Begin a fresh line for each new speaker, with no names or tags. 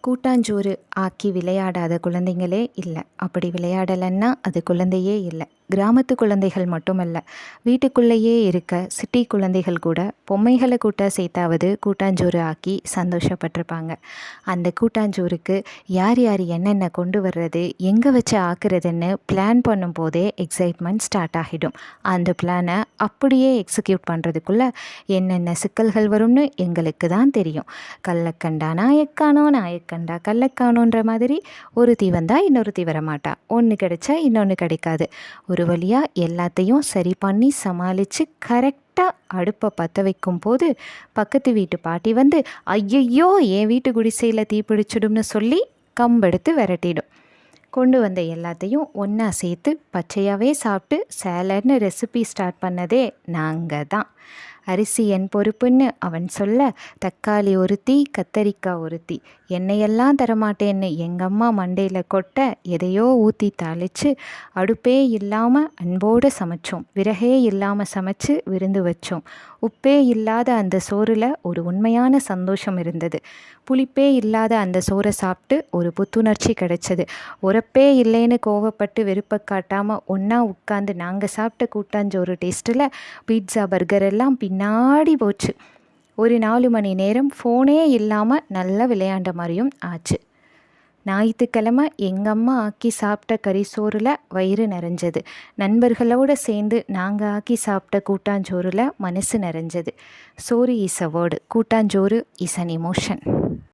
கூட்டாஞ்சோறு ஆக்கி விளையாடாத குழந்தைங்களே இல்லை. அப்படி விளையாடலைன்னா அது குழந்தையே இல்லை. கிராமத்து குழந்தைகள் மட்டுமல்ல, வீட்டுக்குள்ளேயே இருக்க சிட்டி குழந்தைகள் கூட பொம்மைகளை கூட்ட சேர்த்தாவது கூட்டாஞ்சோறு ஆக்கி சந்தோஷப்பட்டிருப்பாங்க. அந்த கூட்டாஞ்சோறுக்கு யார் யார் என்னென்ன கொண்டு வர்றது, எங்கே வச்சு ஆக்குறதுன்னு பிளான் பண்ணும் போதே எக்ஸைட்மெண்ட் ஸ்டார்ட் ஆகிடும். அந்த பிளானை அப்படியே எக்ஸிக்யூட் பண்ணுறதுக்குள்ளே என்னென்ன சிக்கல்கள் வரும்னு எங்களுக்கு தான் தெரியும். கள்ளக்கண்டா நாயக்கானோ, நாயக்கண்டா கள்ளக்கானோன்ற மாதிரி ஒருத்தி வந்தால் இன்னொருத்தி வரமாட்டா. ஒன்று கிடைச்சா இன்னொன்று கிடைக்காது. ஒரு வழியாக எல்லாத்தையும் சரி பண்ணி சமாளித்து கரெக்டாக அடுப்பை பற்ற வைக்கும் போது பக்கத்து வீட்டு பாட்டி வந்து, ஐயையோ என் வீட்டு குடிசையில் தீப்பிடிச்சிடும்னு சொல்லி கம்பெடுத்து விரட்டிடும். கொண்டு வந்த எல்லாத்தையும் ஒன்றா சேர்த்து பச்சையாகவே சாப்பிட்டு சேலட்னு ரெசிபி ஸ்டார்ட் பண்ணதே நாங்கள் தான். அரிசி என் பொறுப்புன்னு அவன் சொல்ல, தக்காளி ஒருத்தி, கத்தரிக்காய் ஒருத்தி, எண்ணெயெல்லாம் தரமாட்டேன்னு எங்கள் அம்மா மண்டையில் கொட்ட எதையோ ஊற்றி தாளித்து அடுப்பே இல்லாமல் அன்போடு சமைச்சோம். விறகே இல்லாமல் சமைச்சு விருந்து வச்சோம். உப்பே இல்லாத அந்த சோறில் ஒரு உண்மையான சந்தோஷம் இருந்தது. புளிப்பே இல்லாத அந்த சோறை சாப்பிட்டு ஒரு புத்துணர்ச்சி கிடைச்சது. உரப்பே இல்லைன்னு கோவப்பட்டு வெறுப்பை காட்டாமல் ஒன்றா உட்காந்து நாங்கள் சாப்பிட்ட கூட்டாஞ்சோறு டேஸ்ட்டில் பீட்சா பர்கர் எல்லாம் பின்னாடி போச்சு. ஒரு 4 மணி நேரம் ஃபோனே இல்லாமல் நல்லா விளையாண்ட மாதிரியும் ஆச்சு. ஞாயிற்றுக்கிழமை எங்கள் அம்மா ஆக்கி சாப்பிட்ட கறிசோறில் வயிறு நிறைஞ்சது. நண்பர்களோடு சேர்ந்து நாங்கள் ஆக்கி சாப்பிட்ட கூட்டாஞ்சோறில் மனசு நிறைஞ்சது. சோறு இஸ் அ வேர்டு, கூட்டாஞ்சோறு இஸ் அன் எமோஷன்.